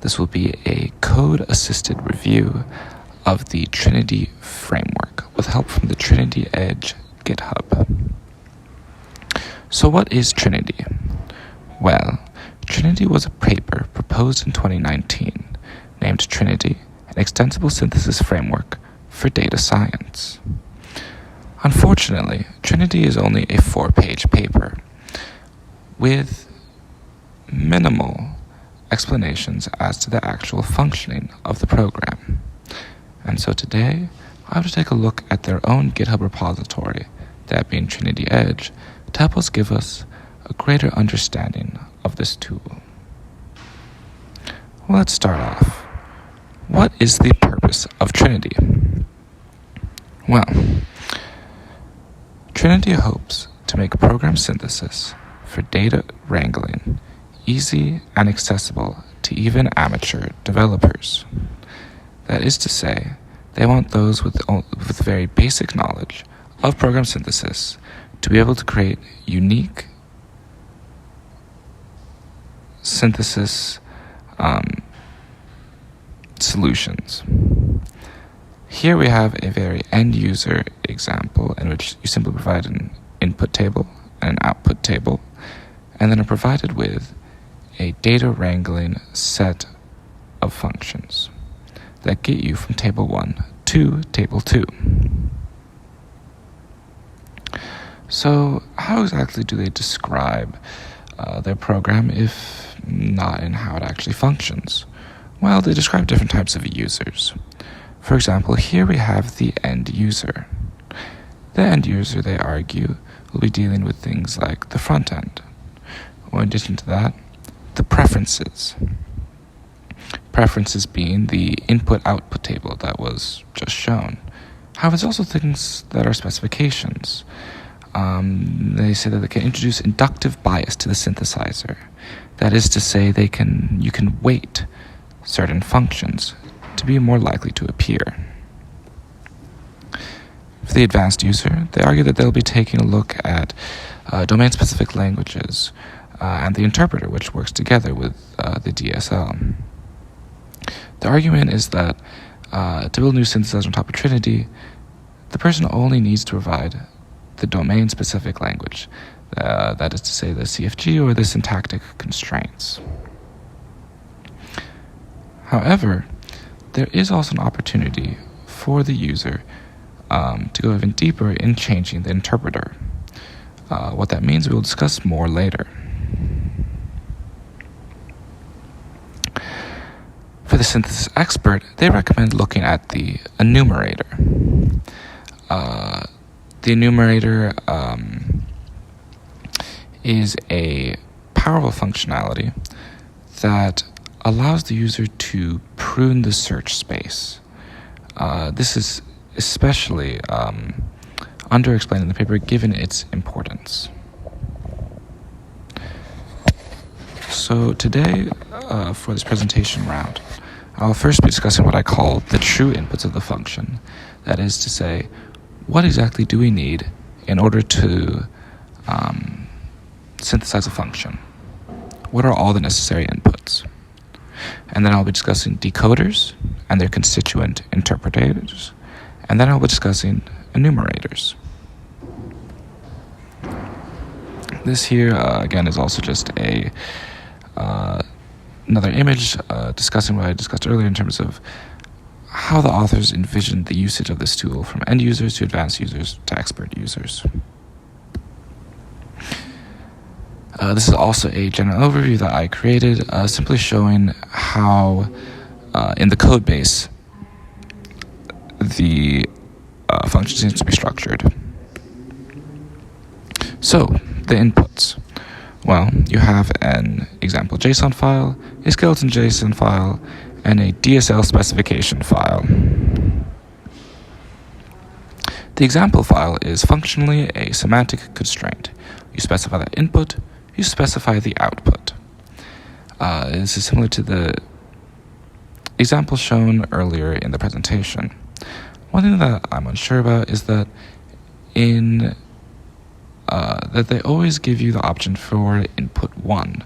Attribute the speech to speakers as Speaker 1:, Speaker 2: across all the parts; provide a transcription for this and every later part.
Speaker 1: This will be a code-assisted review of the Trinity framework with help from the Trinity-Edge GitHub. So what is Trinity? Well, Trinity was a paper proposed in 2019 named Trinity, an extensible synthesis framework for data science. Unfortunately, Trinity is only a 4-page paper with minimal explanations as to the actual functioning of the program. And so today, I have to take a look at their own GitHub repository, that being Trinity-Edge, to help us give us a greater understanding of this tool. Well, let's start off. What is the purpose of Trinity? Well, Trinity hopes to make program synthesis for data wrangling easy and accessible to even amateur developers. That is to say, they want those with very basic knowledge of program synthesis to be able to create unique synthesis solutions. Here we have a very end-user example in which you simply provide an input table and an output table, and then are provided with a data wrangling set of functions that get you from table 1 to table 2. So how exactly do they describe their program, if not in how it actually functions? Well, they describe different types of users. For example, here we have the end user. The end user, they argue, will be dealing with things like the front end. Or in addition to that, the preferences. Preferences being the input-output table that was just shown. However, there's also things that are specifications. They say that they can introduce inductive bias to the synthesizer. That is to say, you can weight certain functions to be more likely to appear. For the advanced user, they argue that they'll be taking a look at domain-specific languages and the interpreter, which works together with the DSL. The argument is that to build a new synthesizer on top of Trinity, the person only needs to provide the domain-specific language, that is to say the CFG or the syntactic constraints. However, there is also an opportunity for the user to go even deeper in changing the interpreter. What that means, we will discuss more later. For the synthesis expert, they recommend looking at the enumerator. The enumerator is a powerful functionality that allows the user to prune the search space. This is especially underexplained in the paper given its importance. So today, for this presentation round, I'll first be discussing what I call the true inputs of the function. That is to say, what exactly do we need in order to synthesize a function? What are all the necessary inputs? And then I'll be discussing decoders and their constituent interpreters. And then I'll be discussing enumerators. This here, again, is also just another image discussing what I discussed earlier in terms of how the authors envisioned the usage of this tool from end users to advanced users to expert users. This is also a general overview that I created, simply showing how in the code base the function seems to be structured. So, the inputs. Well, you have an example JSON file, a skeleton JSON file, and a DSL specification file. The example file is functionally a semantic constraint. You specify the input, you specify the output. This is similar to the example shown earlier in the presentation. One thing that I'm unsure about is that that they always give you the option for input 1.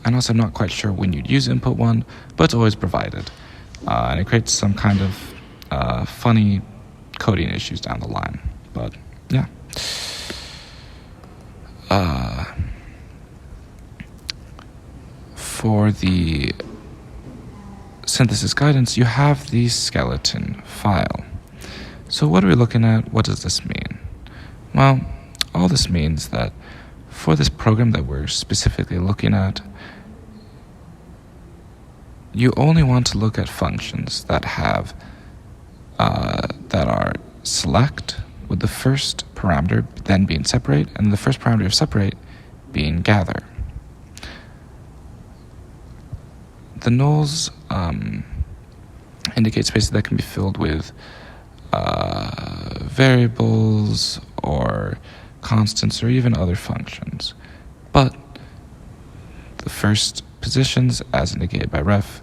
Speaker 1: and also I'm not quite sure when you'd use input 1, but it's always provided. And it creates some kind of funny coding issues down the line. But yeah. For the synthesis guidance, you have the skeleton file. So what are we looking at? What does this mean? Well, all this means that for this program that we're specifically looking at, you only want to look at functions that have that are select, with the first parameter then being separate, and the first parameter of separate being gather. The nulls indicate spaces that can be filled with variables or constants or even other functions. But the first positions, as indicated by ref,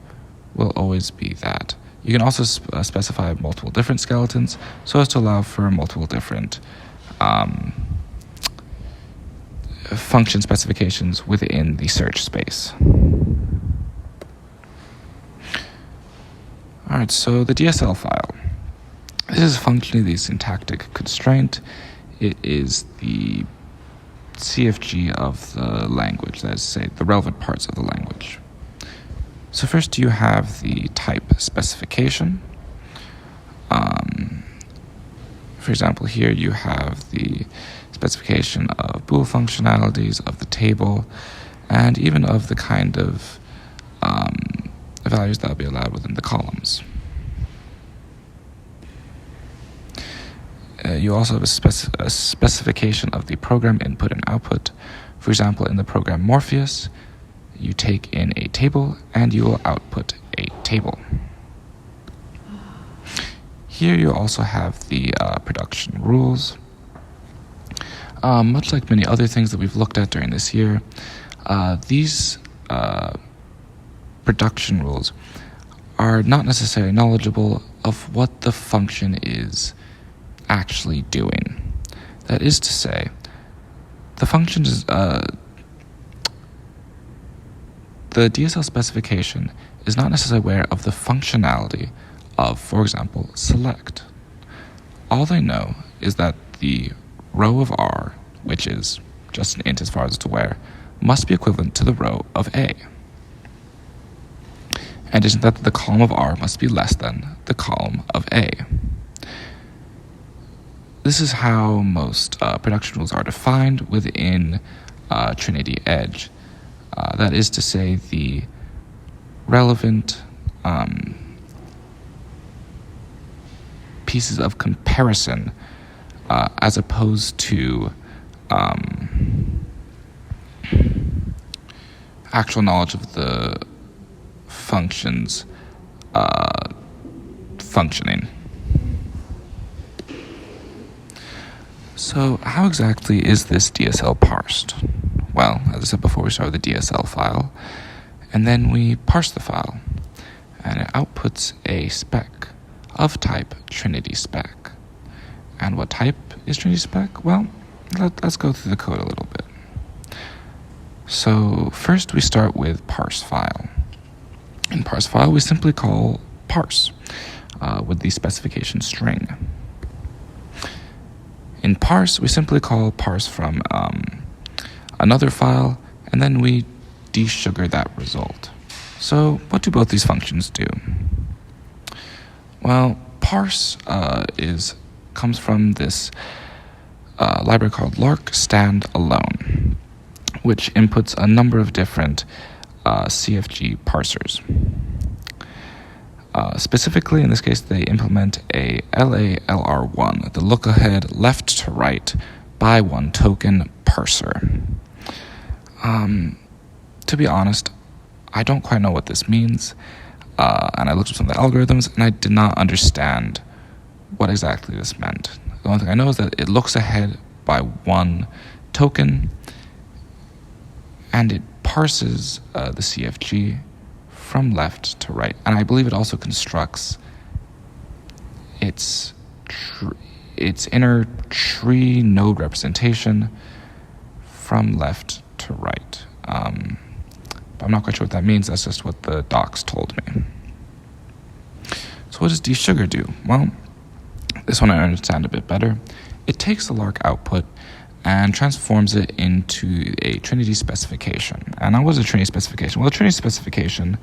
Speaker 1: will always be that. You can also specify multiple different skeletons so as to allow for multiple different function specifications within the search space. Alright, so the DSL file. This is functionally the syntactic constraint. It is the CFG of the language, that is to say, the relevant parts of the language. So first you have the type specification. For example, here you have the specification of bool functionalities, of the table, and even of the kind of values that will be allowed within the columns. You also have a specification of the program input and output. For example, in the program Morpheus, you take in a table and you will output a table. Here you also have the production rules. Much like many other things that we've looked at during this year, these production rules are not necessarily knowledgeable of what the function is actually doing. That is to say, the function is the DSL specification is not necessarily aware of the functionality of, for example, select. All they know is that the row of R, which is just an int as far as it's aware, must be equivalent to the row of A. And isn't that the column of R must be less than the column of A. This is how most production rules are defined within Trinity-Edge. That is to say, the relevant pieces of comparison as opposed to actual knowledge of the functions functioning. So how exactly is this DSL parsed? Well, as I said before, we start with the DSL file, and then we parse the file, and it outputs a spec of type Trinity spec. And what type is Trinity spec? Well, let's go through the code a little bit. So first we start with parse file. In parse file, we simply call parse with the specification string. In parse, we simply call parse from another file, and then we desugar that result. So what do both these functions do? Well, parse comes from this library called lark stand alone, which inputs a number of different CFG parsers. Specifically, in this case, they implement a LALR1, the look-ahead left-to-right by one token parser. To be honest, I don't quite know what this means, and I looked up some of the algorithms, and I did not understand what exactly this meant. The only thing I know is that it looks ahead by one token, and it parses the CFG from left to right, and I believe it also constructs its inner tree node representation from left to right. I'm not quite sure what that means. That's just what the docs told me. So what does desugar do? Well, this one I understand a bit better. It takes the Lark output and transforms it into a Trinity specification. And now what is a Trinity specification? Well, a Trinity specification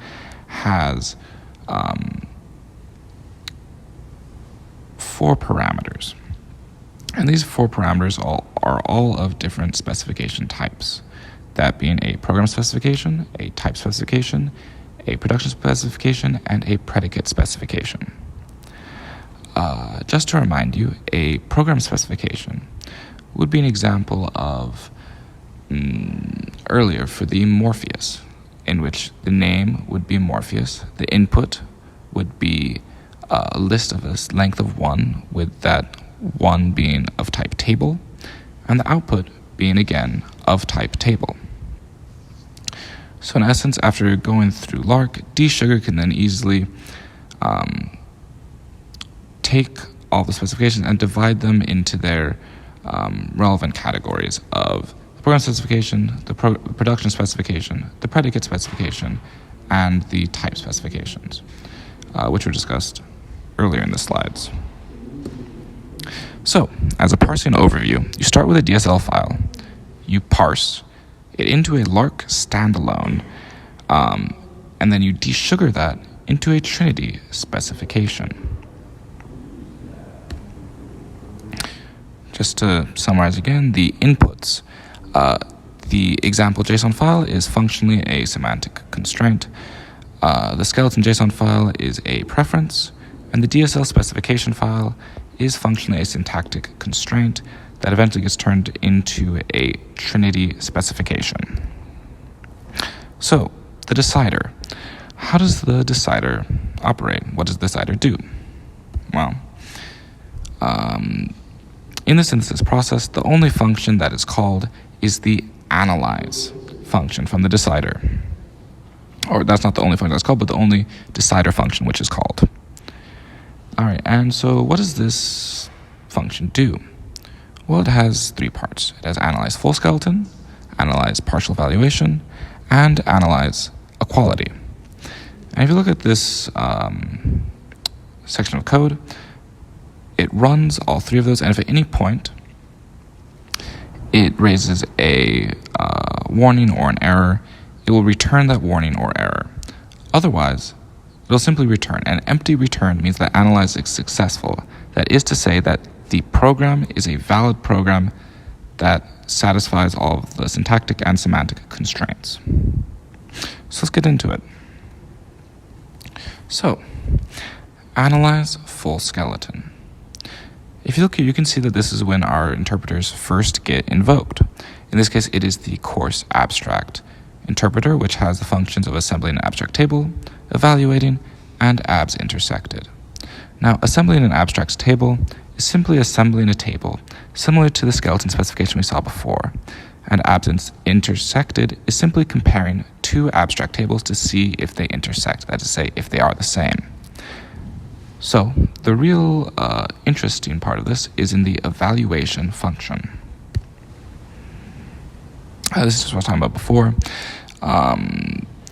Speaker 1: has 4 parameters. And these 4 parameters are all of different specification types. That being a program specification, a type specification, a production specification, and a predicate specification. Just to remind you, a program specification would be an example of earlier for the Morpheus, in which the name would be Morpheus, the input would be a list of a length of 1, with that 1 being of type table, and the output being again of type table. So in essence, after going through Lark, desugar can then easily take all the specifications and divide them into their relevant categories of the program specification, the production specification, the predicate specification, and the type specifications, which were discussed earlier in the slides. So, as a parsing overview, you start with a DSL file, you parse it into a Lark standalone, and then you desugar that into a Trinity specification. Just to summarize again, the inputs. The example JSON file is functionally a semantic constraint. The skeleton JSON file is a preference, and the DSL specification file is functionally a syntactic constraint that eventually gets turned into a Trinity specification. So, the decider. How does the decider operate? What does the decider do? Well, in the synthesis process, the only function that is called is the analyze function from the decider. Or that's not the only function that's called, but the only decider function which is called. Alright, and so what does this function do? Well, it has 3 parts. It has analyze full skeleton, analyze partial evaluation, and analyze equality. And if you look at this section of code, it runs all 3 of those, and if at any point it raises a warning or an error, it will return that warning or error. Otherwise, it'll simply return. An empty return means that analyze is successful. That is to say that the program is a valid program that satisfies all of the syntactic and semantic constraints. So let's get into it. So, analyze full skeleton. If you look here, you can see that this is when our interpreters first get invoked. In this case, it is the coarse abstract interpreter, which has the functions of assembling an abstract table, evaluating, and abs intersected. Now, assembling an abstract table is simply assembling a table, similar to the skeleton specification we saw before, and abs intersected is simply comparing 2 abstract tables to see if they intersect, that is to say, if they are the same. So, the real interesting part of this is in the evaluation function. This is what I was talking about before,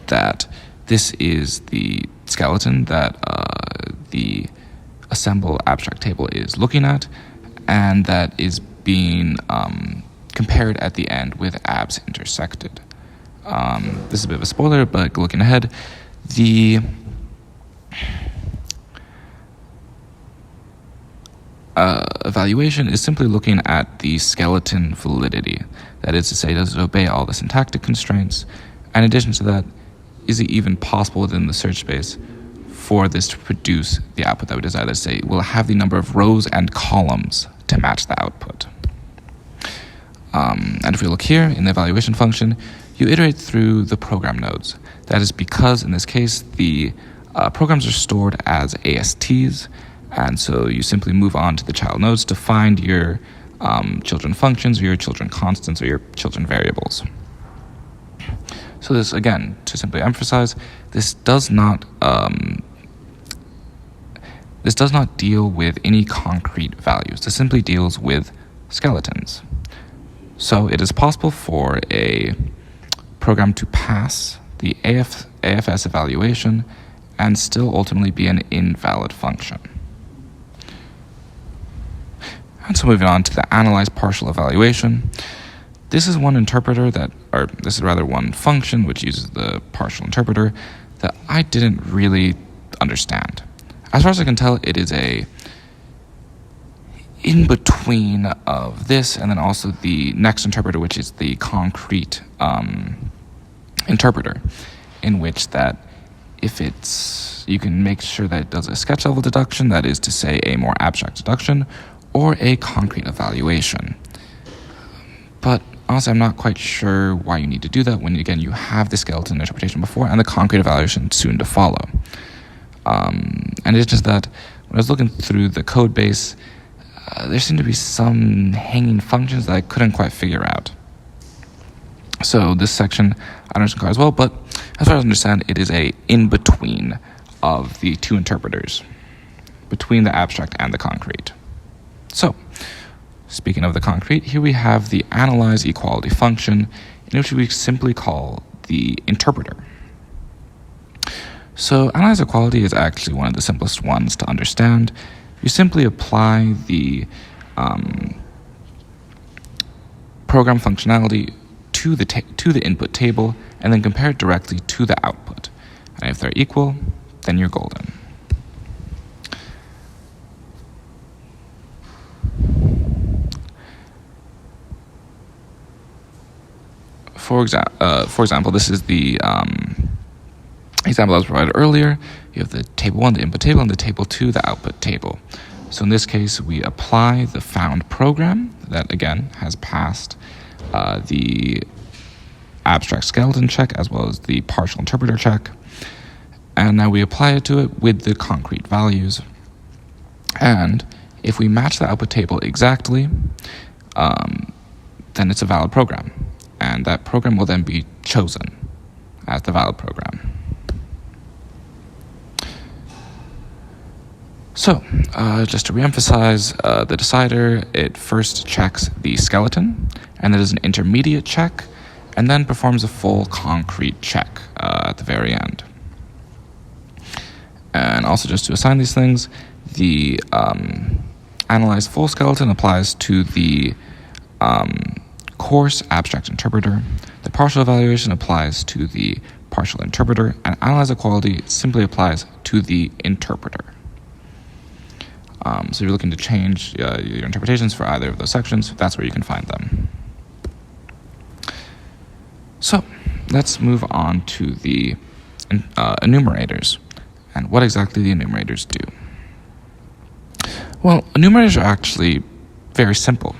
Speaker 1: that this is the skeleton that the assemble abstract table is looking at, and that is being compared at the end with abs intersected. This is a bit of a spoiler, but looking ahead, the evaluation is simply looking at the skeleton validity. That is to say, does it obey all the syntactic constraints? And in addition to that, is it even possible within the search space for this to produce the output that we desire? Let's say, will it have the number of rows and columns to match the output? And if we look here in the evaluation function, you iterate through the program nodes. That is because, in this case, the programs are stored as ASTs, and so you simply move on to the child nodes to find your children functions, or your children constants, or your children variables. So this, again, to simply emphasize, this does not deal with any concrete values. This simply deals with skeletons. So it is possible for a program to pass the AFS evaluation and still ultimately be an invalid function. And so moving on to the analyze partial evaluation. This is one one function which uses the partial interpreter that I didn't really understand. As far as I can tell, it is a in between of this and then also the next interpreter, which is the concrete interpreter, in which that if you can make sure that it does a sketch level deduction, that is to say a more abstract deduction, or a concrete evaluation. But honestly, I'm not quite sure why you need to do that when, again, you have the skeleton interpretation before and the concrete evaluation soon to follow. And it's just that when I was looking through the code base, there seemed to be some hanging functions that I couldn't quite figure out. So this section I don't understand as well, but as far as I understand, it is a in-between of the two interpreters, between the abstract and the concrete. So, speaking of the concrete, here we have the analyze equality function, in which we simply call the interpreter. So analyze equality is actually one of the simplest ones to understand. You simply apply the program functionality to the input table and then compare it directly to the output. And if they're equal, then you're golden. For example, this is the example I was provided earlier. You have the table 1, the input table, and the table 2, the output table. So in this case, we apply the found program that, again, has passed the abstract skeleton check as well as the partial interpreter check. And now we apply it to it with the concrete values. And if we match the output table exactly, then it's a valid program. And that program will then be chosen as the valid program. So, just to reemphasize, the decider, it first checks the skeleton, and then does an intermediate check, and then performs a full concrete check at the very end. And also just to assign these things, the analyze full skeleton applies to the coarse abstract interpreter. The partial evaluation applies to the partial interpreter, and analyze equality simply applies to the interpreter. So if you're looking to change your interpretations for either of those sections, that's where you can find them. So let's move on to the enumerators and what exactly the enumerators do. Well, enumerators are actually very simple.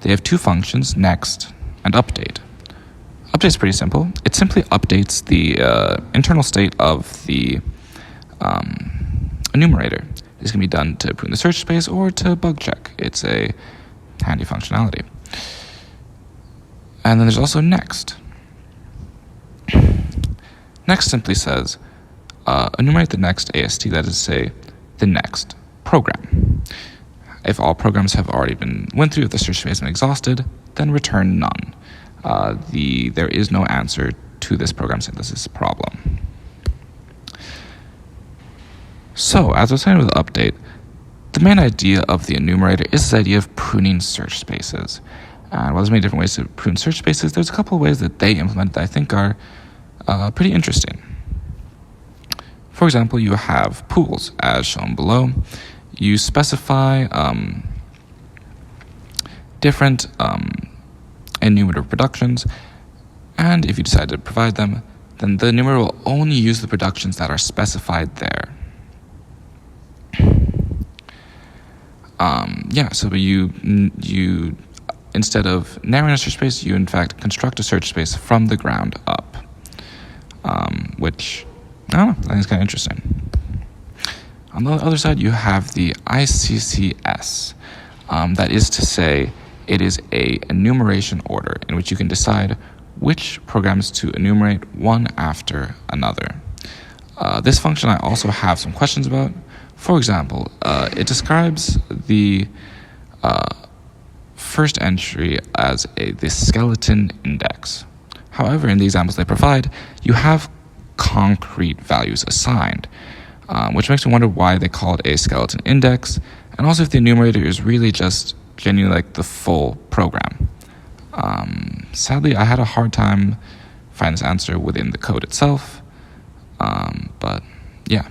Speaker 1: They have two functions, next and update. Update is pretty simple. It simply updates the internal state of the enumerator. This can be done to prune the search space or to bug check. It's a handy functionality. And then there's also next. Next simply says, enumerate the next AST, that is to say, the next program. If all programs have already been went through, if the search space has been exhausted, then return none. There is no answer to this program synthesis problem. So, as I was saying with the update, the main idea of the enumerator is this idea of pruning search spaces. And while there's many different ways to prune search spaces, there's a couple of ways that they implement that I think are pretty interesting. For example, you have pools, as shown below. You specify different enumerator productions, and if you decide to provide them, then the enumerator will only use the productions that are specified there. So you instead of narrowing a search space, you in fact construct a search space from the ground up, which I don't know, I think is kind of interesting. On the other side, you have the ICCS. That is to say, it is a enumeration order in which you can decide which programs to enumerate one after another. This function I also have some questions about. For example, it describes the first entry as the skeleton index. However, in the examples they provide, you have concrete values assigned, which makes me wonder why they call it a skeleton index, and also if the enumerator is really just genuinely like the full program. Sadly, I had a hard time finding this answer within the code itself, but yeah.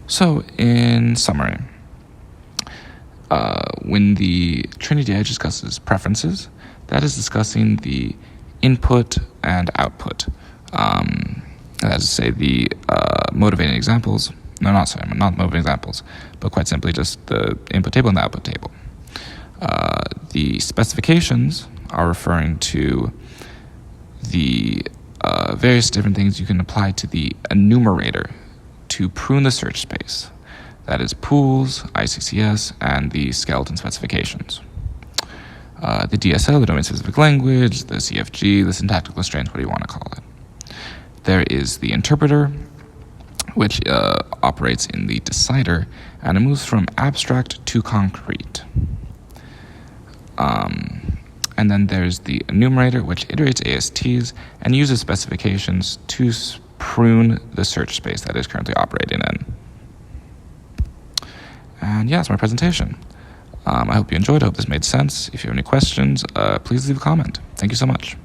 Speaker 1: So, in summary, when the Trinity-Edge discusses preferences, that is discussing the input and output. That is to say, the motivating examples. No, not motivating examples, but quite simply just the input table and the output table. The specifications are referring to the various different things you can apply to the enumerator to prune the search space. That is pools, ICCS, and the skeleton specifications. The DSL, the domain-specific language, the CFG, the syntactical constraints, what do you want to call it. There is the interpreter, which operates in the decider, and it moves from abstract to concrete. And then there's the enumerator, which iterates ASTs and uses specifications to prune the search space that is currently operating in. And yeah, that's my presentation. I hope you enjoyed. I hope this made sense. If you have any questions, please leave a comment. Thank you so much.